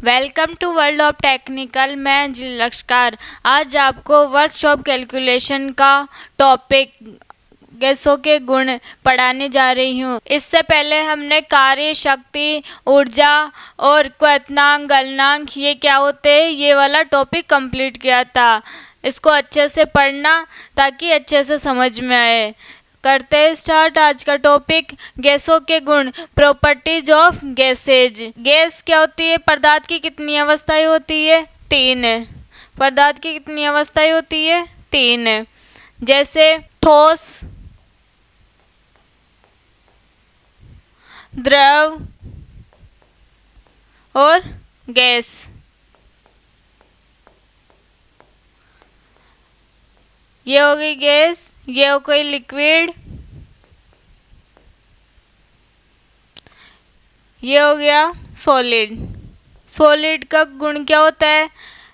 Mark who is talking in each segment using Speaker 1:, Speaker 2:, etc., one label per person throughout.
Speaker 1: Welcome to world of technical. मैं लश्कार आज आपको वर्कशॉप कैलकुलेशन का टॉपिक गैसों के गुण पढ़ाने जा रही हूँ। इससे पहले हमने कार्य, शक्ति, ऊर्जा और क्वथनांक, गलनांक ये क्या होते हैं ये वाला टॉपिक कंप्लीट किया था। इसको अच्छे से पढ़ना ताकि अच्छे से समझ में आए। करते हैं स्टार्ट आज का टॉपिक, गैसों के गुण, प्रॉपर्टीज ऑफ गैसेज। गैस क्या होती है? पदार्थ की कितनी अवस्थाएं होती है? 3। पदार्थ की कितनी अवस्थाएं होती है? 3। जैसे ठोस, द्रव और गैस। ये हो गई गैस, ये हो गई लिक्विड, ये हो गया सॉलिड। सॉलिड का गुण क्या होता है?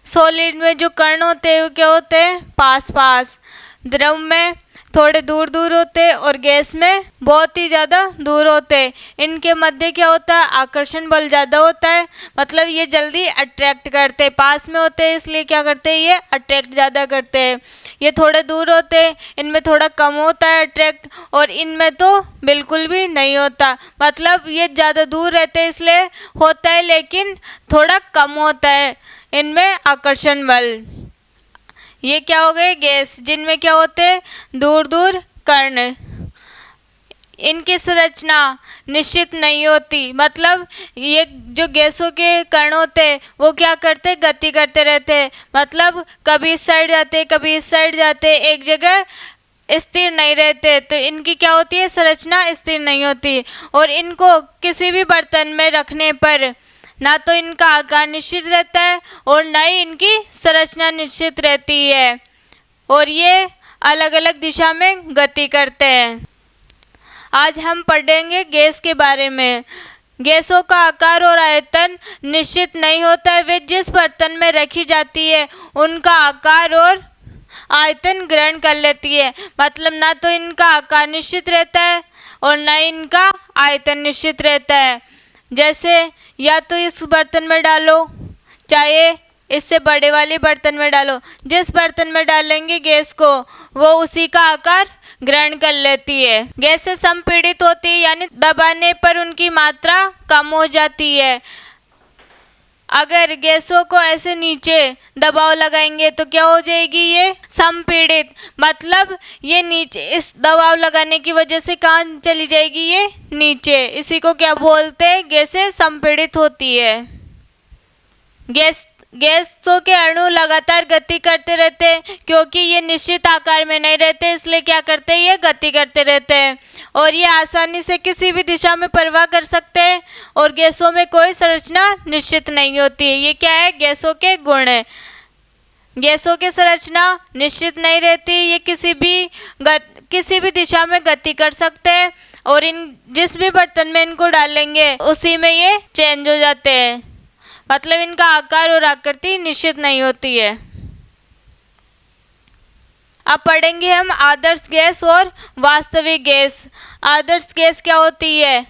Speaker 1: सॉलिड में जो कण होते हैं वो क्या होते हैं? पास पास। द्रव में थोड़े दूर दूर होते हैं और गैस में बहुत ही ज़्यादा दूर होते हैं। इनके मध्य क्या होता है? आकर्षण बल ज़्यादा होता है, मतलब ये जल्दी अट्रैक्ट करते हैं। पास में होते हैं इसलिए क्या करते हैं? ये अट्रैक्ट ज़्यादा करते हैं। ये थोड़े दूर होते हैं, इनमें थोड़ा कम होता है अट्रैक्ट, और इनमें तो बिल्कुल भी नहीं होता। मतलब ये ज़्यादा दूर रहते हैं इसलिए होता है, लेकिन थोड़ा कम होता है इनमें आकर्षण बल। ये क्या हो गए? गैस, जिनमें क्या होते हैं? दूर दूर कण। इनकी संरचना निश्चित नहीं होती, मतलब ये जो गैसों के कण होते हैं वो क्या करते? गति करते रहते हैं, मतलब कभी इस साइड जाते कभी इस साइड जाते, एक जगह स्थिर नहीं रहते। तो इनकी क्या होती है? संरचना स्थिर नहीं होती। और इनको किसी भी बर्तन में रखने पर ना तो इनका आकार निश्चित रहता है और ना ही इनकी संरचना निश्चित रहती है, और ये अलग अलग दिशा में गति करते हैं। आज हम पढ़ेंगे गैस के बारे में। गैसों का आकार और आयतन निश्चित नहीं होता है। वे जिस बर्तन में रखी जाती है उनका आकार और आयतन ग्रहण कर लेती है, मतलब ना तो इनका आकार निश्चित रहता है और ना इनका आयतन निश्चित रहता है। जैसे या तो इस बर्तन में डालो, चाहे इससे बड़े वाले बर्तन में डालो, जिस बर्तन में डालेंगे गैस को वो उसी का आकार ग्रहण कर लेती है। गैसें संपीड़ित होती है, यानी दबाने पर उनकी मात्रा कम हो जाती है। अगर गैसों को ऐसे नीचे दबाव लगाएंगे तो क्या हो जाएगी? ये संपीड़ित, मतलब ये नीचे इस दबाव लगाने की वजह से कहाँ चली जाएगी? ये नीचे। इसी को क्या बोलते हैं? गैसें संपीड़ित होती है। गैसों के अणु लगातार गति करते रहते हैं, क्योंकि ये निश्चित आकार में नहीं रहते इसलिए क्या करते हैं? ये गति करते रहते हैं, और ये आसानी से किसी भी दिशा में प्रवाह कर सकते हैं। और गैसों में कोई संरचना निश्चित नहीं होती है। ये क्या है? गैसों के गुण है। गैसों की संरचना निश्चित नहीं रहती, ये किसी भी दिशा में गति कर सकते हैं, और इन जिस भी बर्तन में इनको डालेंगे उसी में ये चेंज हो जाते हैं, मतलब इनका आकार और आकृति निश्चित नहीं होती है। अब पढ़ेंगे हम आदर्श गैस और वास्तविक गैस। आदर्श गैस क्या होती है?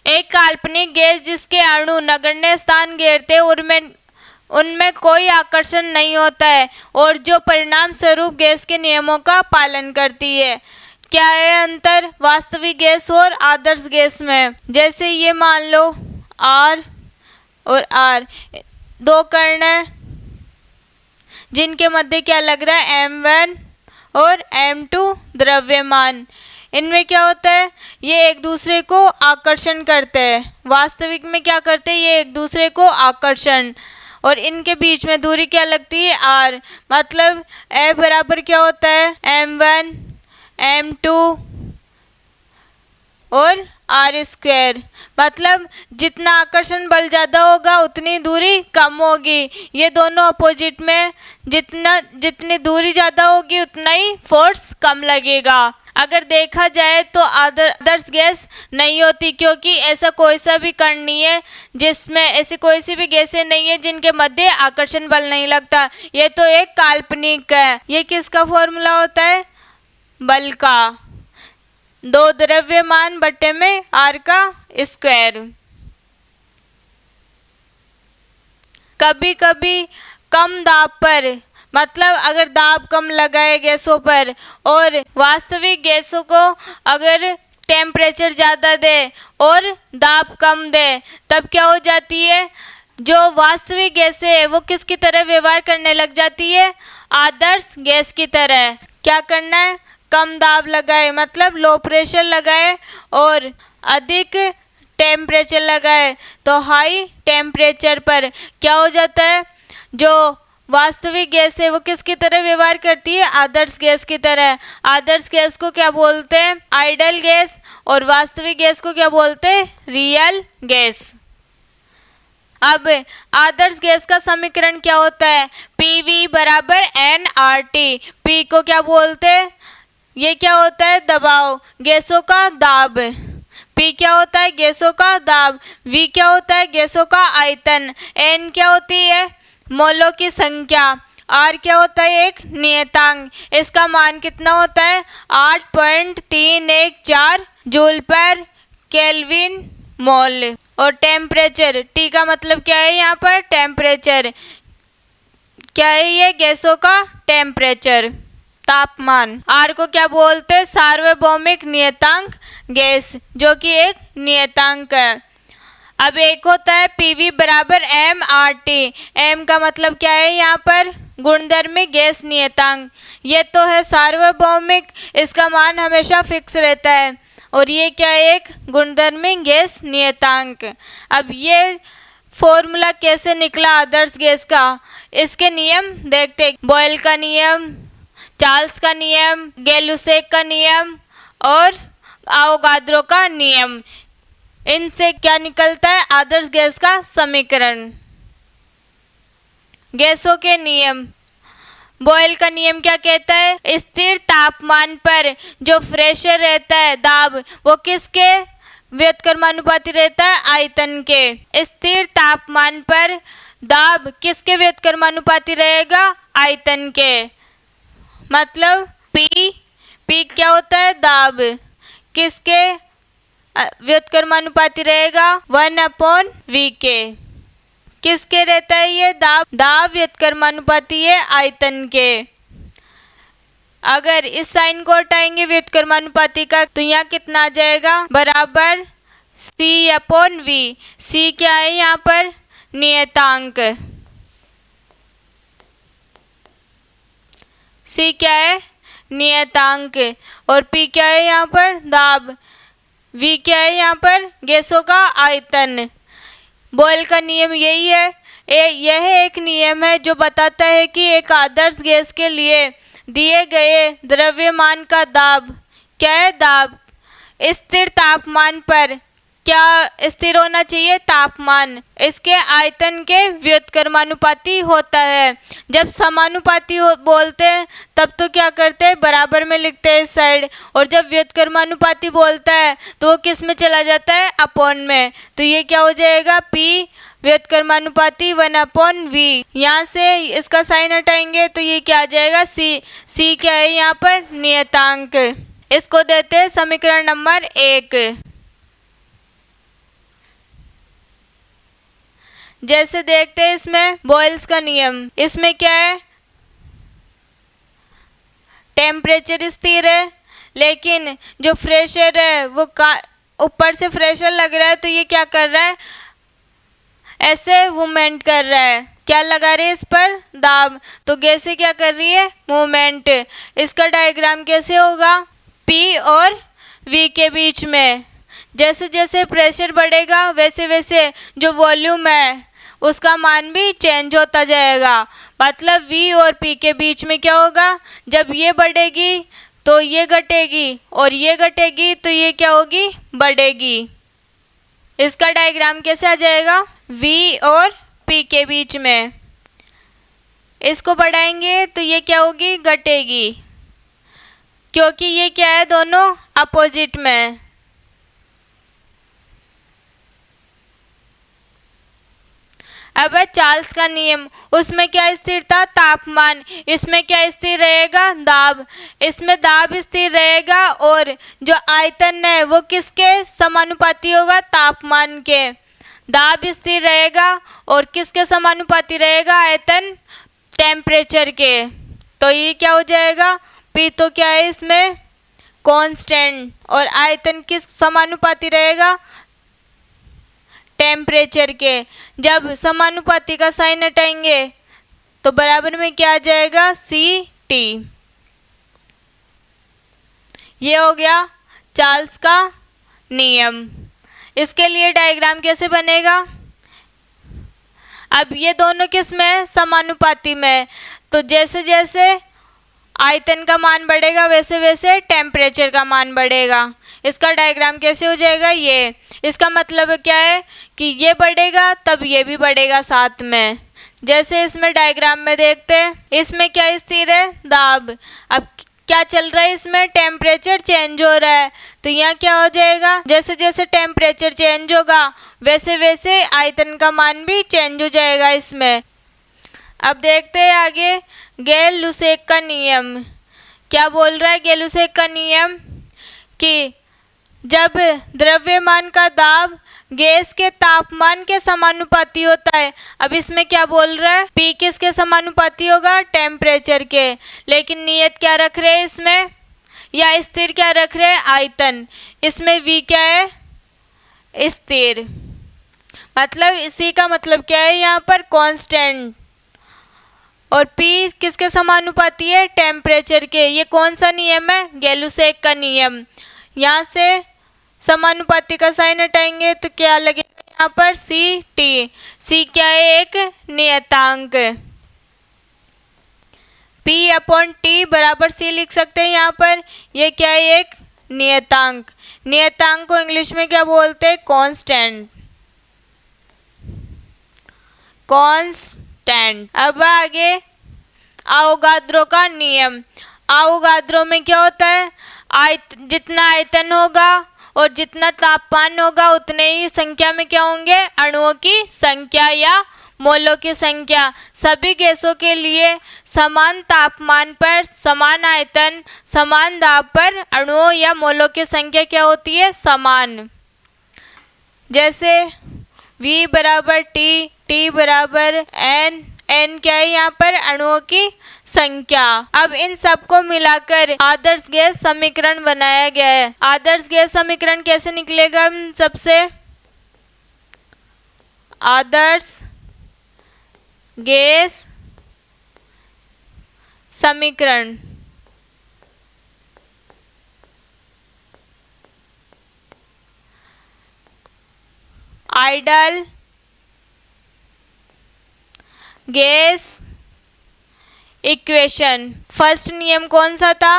Speaker 1: एक काल्पनिक गैस जिसके अणु नगण्य स्थान घेरते उनमें कोई आकर्षण नहीं होता है और जो परिणाम स्वरूप गैस के नियमों का पालन करती है। क्या है अंतर वास्तविक गैस और आदर्श गैस में? जैसे ये मान लो आर और आर, दो कण हैं जिनके मध्य क्या लग रहा है? M1 और M2 द्रव्यमान। इनमें क्या होता है? ये एक दूसरे को आकर्षण करते हैं। वास्तविक में क्या करते हैं? ये एक दूसरे को आकर्षण, और इनके बीच में दूरी क्या लगती है? R, मतलब A बराबर क्या होता है? M1 M2 और R², मतलब जितना आकर्षण बल ज़्यादा होगा उतनी दूरी कम होगी। ये दोनों अपोजिट में जितनी दूरी ज़्यादा होगी उतना ही फोर्स कम लगेगा। अगर देखा जाए तो आदर्श गैस नहीं होती, क्योंकि ऐसा कोई सा भी कण नहीं है जिसमें ऐसी कोई सी भी गैसें नहीं है जिनके मध्य आकर्षण बल नहीं लगता। ये तो एक काल्पनिक है। ये किसका फॉर्मूला होता है? बल का। 2 द्रव्यमान बटे में R का स्क्वायर। कभी कभी कम दाब पर, मतलब अगर दाब कम लगाए गैसों पर और वास्तविक गैसों को अगर टेम्परेचर ज़्यादा दे और दाब कम दे, तब क्या हो जाती है, जो वास्तविक गैसें है वो किसकी तरह व्यवहार करने लग जाती है, आदर्श गैस की तरह। क्या करना है, कम दाब लगाए मतलब लो प्रेशर लगाए और अधिक टेम्परेचर लगाए, तो हाई टेम्परेचर पर क्या हो जाता है, जो वास्तविक गैस है वो किसकी तरह व्यवहार करती है, आदर्श गैस की तरह। आदर्श गैस को क्या बोलते हैं, आइडल गैस, और वास्तविक गैस को क्या बोलते हैं, रियल गैस। अब आदर्श गैस का समीकरण क्या होता है, PV बराबर nRT। P को क्या बोलते हैं, ये क्या होता है, दबाव, गैसों का दाब। P क्या होता है, गैसों का दाब। V क्या होता है, गैसों का आयतन। N क्या होती है, मोलों की संख्या। R क्या होता है, एक नियतांक। इसका मान कितना होता है, 8.314 जूल पर केल्विन मोल। और टेम्परेचर, T का मतलब क्या है, यहाँ पर टेम्परेचर क्या है, ये गैसों का टेम्परेचर, तापमान। R को क्या बोलते हैं, सार्वभौमिक नियतांक गैस, जो कि एक नियतांक है। अब एक होता है PV बराबर mRT। M का मतलब क्या है, यहाँ पर गुणधर्मिक गैस नियतांक। ये तो है सार्वभौमिक, इसका मान हमेशा फिक्स रहता है, और ये क्या है, एक गुणधर्मिक गैस नियतांक। अब ये फॉर्मूला कैसे निकला आदर्श गैस का, इसके नियम देखते, बॉयल का नियम, चार्ल्स का नियम, गै-लुसेक का नियम और आवोगाद्रो का नियम। इनसे क्या निकलता है, आदर्श गैस का समीकरण। गैसों के नियम, बॉयल का नियम क्या कहता है, स्थिर तापमान पर जो प्रेशर रहता है, दाब, वो किसके व्युत्क्रमानुपाती रहता है, आयतन के। स्थिर तापमान पर दाब किसके व्युत्क्रमानुपाती रहेगा, आयतन के। मतलब P क्या होता है, दाब, किसके व्युत्क्रमानुपाती रहेगा, 1/V के। किसके रहता है ये, दाब व्युत्क्रमानुपाती है आयतन के। अगर इस साइन को हटाएंगे व्युत्क्रमानुपाती का, तो यहाँ कितना आ जाएगा, बराबर C/V। C क्या है यहाँ पर, नियतांक। C क्या है, नियतांक, और P क्या है यहाँ पर, दाब। V क्या है यहाँ पर, गैसों का आयतन। बॉयल का नियम यही है, यह एक नियम है जो बताता है कि एक आदर्श गैस के लिए दिए गए द्रव्यमान का दाब क्या है, दाब स्थिर तापमान पर क्या स्थिर होना चाहिए, तापमान इसके आयतन के व्युत्क्रमानुपाती होता है। जब समानुपाती बोलते हैं तब तो क्या करते हैं, बराबर में लिखते हैं इस साइड, और जब व्युत्क्रमानुपाती बोलता है तो वो किस में चला जाता है, अपॉन में। तो ये क्या हो जाएगा, P व्युत्क्रमानुपाती 1/V। यहाँ से इसका साइन हटाएंगे तो ये क्या आ जाएगा, C क्या है यहाँ पर, नियतांक। इसको देते हैं समीकरण नंबर 1। जैसे देखते हैं इसमें बॉयल्स का नियम, इसमें क्या है, टेम्परेचर स्थिर है, लेकिन जो प्रेशर है वो ऊपर से प्रेशर लग रहा है, तो ये क्या कर रहा है, ऐसे मूवमेंट कर रहा है। क्या लगा रहे हैं इस पर, दाब, तो गैसें क्या कर रही है, मूवमेंट। इसका डायग्राम कैसे होगा, P और V के बीच में जैसे जैसे प्रेशर बढ़ेगा वैसे वैसे जो वॉल्यूम है उसका मान भी चेंज होता जाएगा। मतलब V और P के बीच में क्या होगा, जब ये बढ़ेगी तो ये घटेगी, और ये घटेगी तो ये क्या होगी, बढ़ेगी। इसका डायग्राम कैसे आ जाएगा, V और P के बीच में, इसको बढ़ाएंगे तो ये क्या होगी, घटेगी, क्योंकि ये क्या है, दोनों अपोजिट में। अब है चार्ल्स का नियम, उसमें क्या स्थिर था, तापमान, इसमें क्या स्थिर रहेगा, दाब। इसमें दाब स्थिर रहेगा और जो आयतन है वो किसके समानुपाती होगा, तापमान के। दाब स्थिर रहेगा और किसके समानुपाती रहेगा? आयतन टेम्परेचर के। तो ये क्या हो जाएगा? पी तो क्या है इसमें? कांस्टेंट। और आयतन किस समानुपाती रहेगा? टेम्परेचर के। जब समानुपाती का साइन हटाएंगे तो बराबर में क्या आ जाएगा? C T. ये हो गया चार्ल्स का नियम। इसके लिए डायग्राम कैसे बनेगा? अब ये दोनों किस में है? समानुपाती में। तो जैसे जैसे आयतन का मान बढ़ेगा वैसे वैसे टेम्परेचर का मान बढ़ेगा। इसका डायग्राम कैसे हो जाएगा? ये। इसका मतलब क्या है कि ये बढ़ेगा तब ये भी बढ़ेगा साथ में। जैसे इसमें डायग्राम में देखते हैं, इसमें क्या स्थिर है? दाब। अब क्या चल रहा है? इसमें टेम्परेचर चेंज हो रहा है। तो यहाँ क्या हो जाएगा? जैसे जैसे टेम्परेचर चेंज होगा वैसे वैसे आयतन का मान भी चेंज हो जाएगा इसमें। अब देखते हैं आगे गैल-लुसेक का नियम क्या बोल रहा है। गैल-लुसेक का नियम कि जब द्रव्यमान का दाब गैस के तापमान के समानुपाती होता है। अब इसमें क्या बोल रहा है? P किसके समानुपाती होगा? टेम्परेचर के। लेकिन नियत क्या रख रहे हैं इसमें, या स्थिर क्या रख रहे हैं? आयतन। इसमें V क्या है? स्थिर। मतलब इसी का मतलब क्या है यहाँ पर? कांस्टेंट। और P किसके समानुपाती है? टेम्परेचर के। ये कौन सा नियम है? गैल-लुसेक का नियम। यहाँ से समानुपाती का साइन हटाएंगे तो क्या लगेगा यहाँ पर? C T. सी क्या है? एक नियतांक। P अपॉन टी बराबर सी लिख सकते हैं यहाँ पर। ये क्या है? एक नियतांक। नियतांक को इंग्लिश में क्या बोलते हैं? कांस्टेंट। कांस्टेंट। अब आगे आवोगाद्रो का नियम। आवोगाद्रो में क्या होता है? जितना आयतन होगा और जितना तापमान होगा उतने ही संख्या में क्या होंगे? अणुओं की संख्या या मोलों की संख्या। सभी गैसों के लिए समान तापमान पर, समान आयतन, समान दाब पर अणुओं या मोलों की संख्या क्या होती है? समान। जैसे V बराबर टी, टी बराबर एन, एन क्या है यहाँ पर? अणुओं की संख्या। अब इन सबको मिलाकर आदर्श गैस समीकरण बनाया गया है। आदर्श गैस समीकरण कैसे निकलेगा? सबसे आदर्श गैस समीकरण आइडल गैस इक्वेशन। फर्स्ट नियम कौन सा था?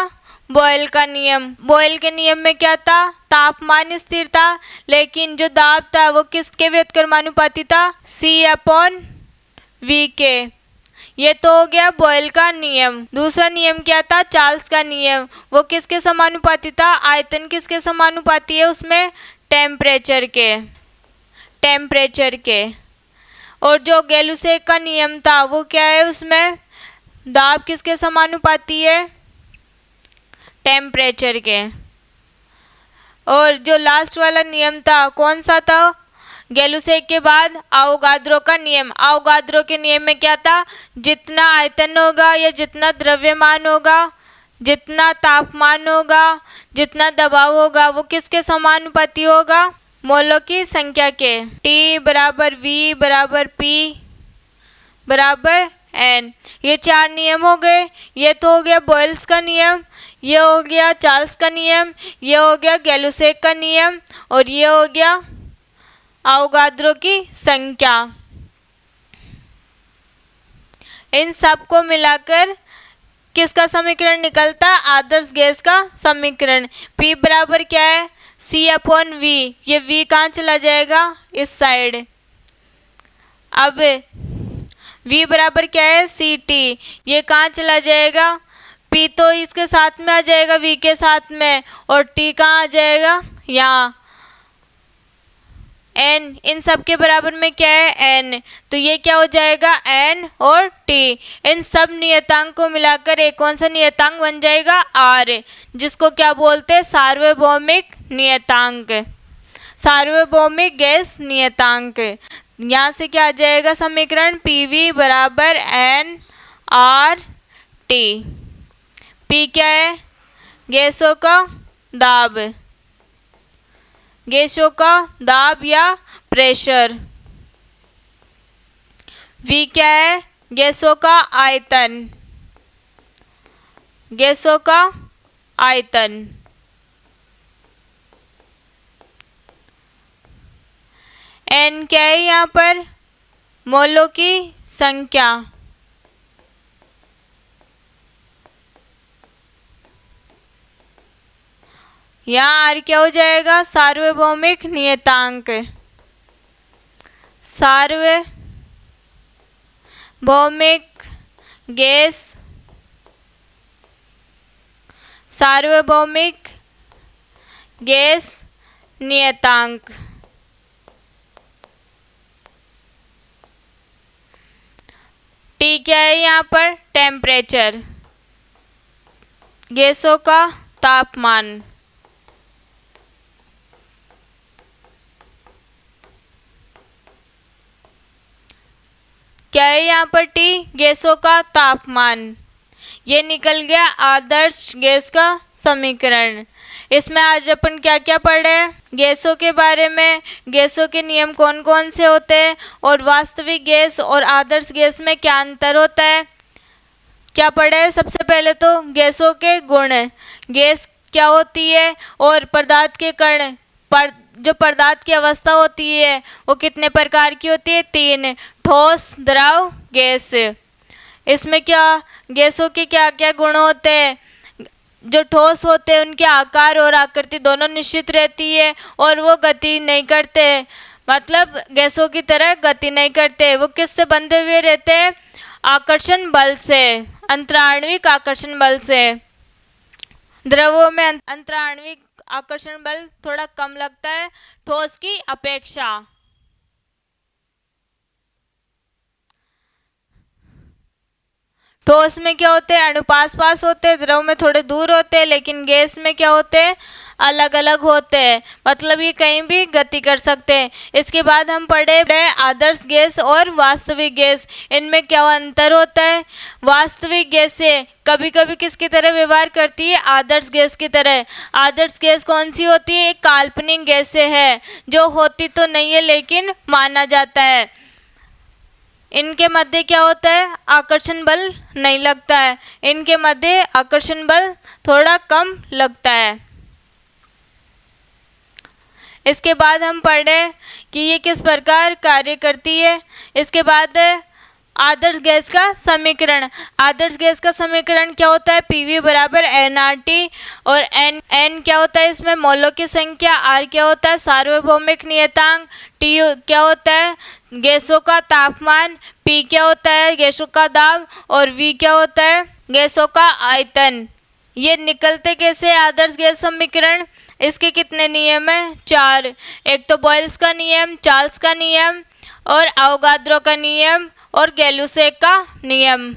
Speaker 1: बॉयल का नियम। बॉयल के नियम में क्या था? तापमान स्थिर था लेकिन जो दाब था वो किसके व्युत्क्रमानुपाती था? C अपॉन V के। ये तो हो गया बॉयल का नियम। दूसरा नियम क्या था? चार्ल्स का नियम। वो किसके समानुपाती था? आयतन किसके समानुपाती है उसमें? टेम्परेचर के। टेम्परेचर के। और जो गैल-लुसेक का नियम था वो क्या है? उसमें दाब किसके समानुपाती है? टेम्परेचर के। और जो लास्ट वाला नियम था कौन सा था? गैल-लुसेक के बाद आवोगाद्रो का नियम। आवोगाद्रो के नियम में क्या था? जितना आयतन होगा या जितना द्रव्यमान होगा, जितना तापमान होगा, जितना दबाव होगा वो किसके समानुपाती होगा? मोलों की संख्या के। T बराबर V बराबर P बराबर N। ये चार नियम हो गए। ये तो हो गया बॉयल्स का नियम, ये हो गया चार्ल्स का नियम, ये हो गया गैल-लुसेक का नियम और ये हो गया आवोगाद्रो की संख्या। इन सब को मिलाकर किसका समीकरण निकलता? आदर्श गैस का समीकरण। P बराबर क्या है? C upon V। ये V कहाँ चला जाएगा? इस साइड। अब V बराबर क्या है? CT। ये कहाँ चला जाएगा? P तो इसके साथ में आ जाएगा V के साथ में, और T कहाँ आ जाएगा? यहाँ। N इन सब के बराबर में क्या है? N। तो ये क्या हो जाएगा? N और T। इन सब नियतांक को मिलाकर एक कौन सा नियतांक बन जाएगा? R, जिसको क्या बोलते हैं? सार्वभौमिक नियतांक। सार्वभौमिक गैस नियतांक। यहाँ से क्या आ जाएगा समीकरण, PV बराबर nRT। P क्या है, गैसों का दाब, गैसों का दाब या प्रेशर। V क्या है, गैसों का आयतन, गैसों का आयतन। N क्या है यहाँ पर, मोलों की संख्या। यहाँ R क्या हो जाएगा, सार्वभौमिक नियतांक। सार्वभौमिक गैस, सार्वभौमिक गैस नियतांक। T क्या है यहाँ पर, टेम्परेचर, गैसों का तापमान। क्या है यहाँ पर, T गैसों का तापमान। ये निकल गया आदर्श गैस का समीकरण। इसमें आज अपन क्या क्या पढ़े, गैसों के बारे में, गैसों के नियम कौन कौन से होते हैं, और वास्तविक गैस और आदर्श गैस में क्या अंतर होता है, क्या पढ़े। सबसे पहले तो गैसों के गुण, गैस क्या होती है, और पदार्थ के कण, जो पदार्थ की अवस्था होती है वो कितने प्रकार की होती है, 3, ठोस, द्रव, गैस। इसमें क्या गैसों के क्या क्या गुण होते हैं, जो ठोस होते हैं उनके आकार और आकृति दोनों निश्चित रहती है और वो गति नहीं करते, मतलब गैसों की तरह गति नहीं करते। वो किससे बंधे हुए रहते हैं, आकर्षण बल से, अंतराण्विक आकर्षण बल से। द्रवों में अंतराण्विक आकर्षण बल थोड़ा कम लगता है ठोस की अपेक्षा। ठोस में क्या होते हैं, अणु पास पास होते हैं, द्रव में थोड़े दूर होते हैं, लेकिन गैस में क्या होते हैं, अलग अलग होते हैं, मतलब ये कहीं भी गति कर सकते हैं। इसके बाद हम पढ़े आदर्श गैस और वास्तविक गैस, इनमें क्या अंतर होता है। वास्तविक गैस से कभी कभी किसकी तरह व्यवहार करती है, आदर्श गैस की तरह। आदर्श गैस कौन सी होती है, एक काल्पनिक गैस है, जो होती तो नहीं है लेकिन माना जाता है। इनके मध्य क्या होता है, आकर्षण बल नहीं लगता है, इनके मध्य आकर्षण बल थोड़ा कम लगता है। इसके बाद हम पढ़े कि ये किस प्रकार कार्य करती है। इसके बाद आदर्श गैस का समीकरण। आदर्श गैस का समीकरण क्या होता है, PV बराबर nRT, और n क्या होता है, इसमें मोलों की संख्या, R क्या होता है, सार्वभौमिक नियतांक, T क्या होता है, गैसों का तापमान, P क्या होता है, गैसों का दाब, और V क्या होता है, गैसों का आयतन। ये निकलते कैसे आदर्श गैस समीकरण, इसके कितने नियम हैं, 4। एक तो बॉयल्स का नियम, चार्ल्स का नियम, और अवोगाद्रो का नियम, और गैलुसेक का नियम।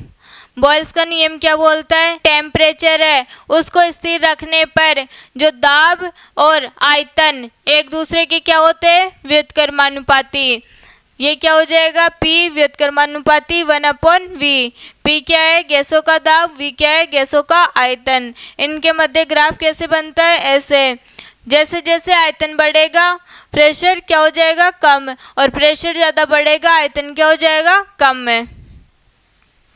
Speaker 1: बॉयल्स का नियम क्या बोलता है, टेम्परेचर है उसको स्थिर रखने पर जो दाब और आयतन एक दूसरे के क्या होते हैं, व्युत्क्रमानुपाती। ये क्या हो जाएगा, P व्युत्क्रमानुपाती 1/V। P क्या है, गैसों का दाब, V क्या है, गैसों का आयतन। इनके मध्य ग्राफ कैसे बनता है, ऐसे। जैसे जैसे आयतन बढ़ेगा प्रेशर क्या हो जाएगा, कम, और प्रेशर ज़्यादा बढ़ेगा आयतन क्या हो जाएगा, कम है।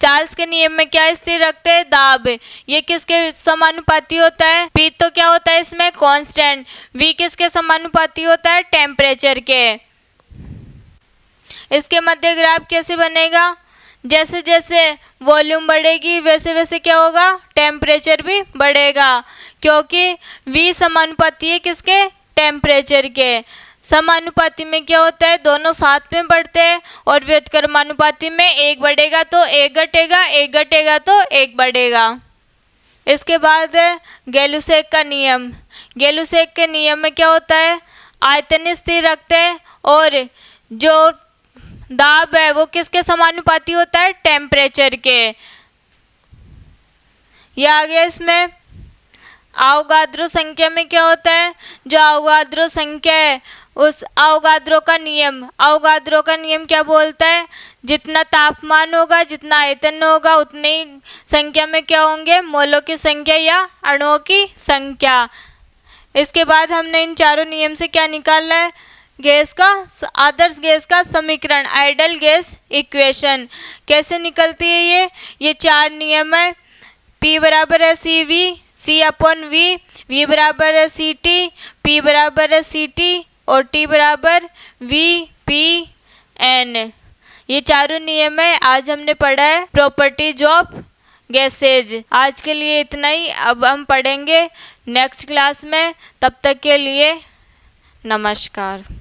Speaker 1: चार्ल्स के नियम में क्या स्थिर रखते हैं, दाब। ये किसके समानुपाती होता है, P तो क्या होता है इसमें कांस्टेंट, V किसके समानुपाती होता है, टेम्परेचर के। इसके मध्य ग्राफ कैसे बनेगा, जैसे जैसे वॉल्यूम बढ़ेगी वैसे वैसे क्या होगा, टेम्परेचर भी बढ़ेगा, क्योंकि V समानुपाती है किसके, टेम्परेचर के। समानुपाती में क्या होता है, दोनों साथ में बढ़ते हैं, और व्युत्क्रमानुपाती में एक बढ़ेगा तो एक घटेगा, एक घटेगा तो एक बढ़ेगा। इसके बाद गैलुसेक का नियम। गैलुसेक के नियम में क्या होता है, आयतन स्थिर रखते हैं, और जो दाब है वो किसके समानुपाती होता है, टेम्परेचर के। यह आ गया इसमें। अवोगाद्रो संख्या में क्या होता है, जो अवोगाद्रो संख्या है उस अवोगाद्रो का नियम क्या बोलता है? जितना तापमान होगा, जितना आयतन होगा, उतनी संख्या में क्या होंगे? मोलों की संख्या या अणुओं की संख्या। इसके बाद हमने इन चारों नियम से क्या निकालना है? गैस का, आदर्श गैस का समीकरण, आइडियल गैस इक्वेशन। कैसे निकलती है ये 4 नियम है। P बराबर है CV, C upon V, V बराबर है CT, P बराबर है CT और T बराबर VPN। ये चारों नियम है। आज हमने पढ़ा है प्रॉपर्टीज ऑफ गैसेज। आज के लिए इतना ही। अब हम पढ़ेंगे नेक्स्ट क्लास में। तब तक के लिए नमस्कार।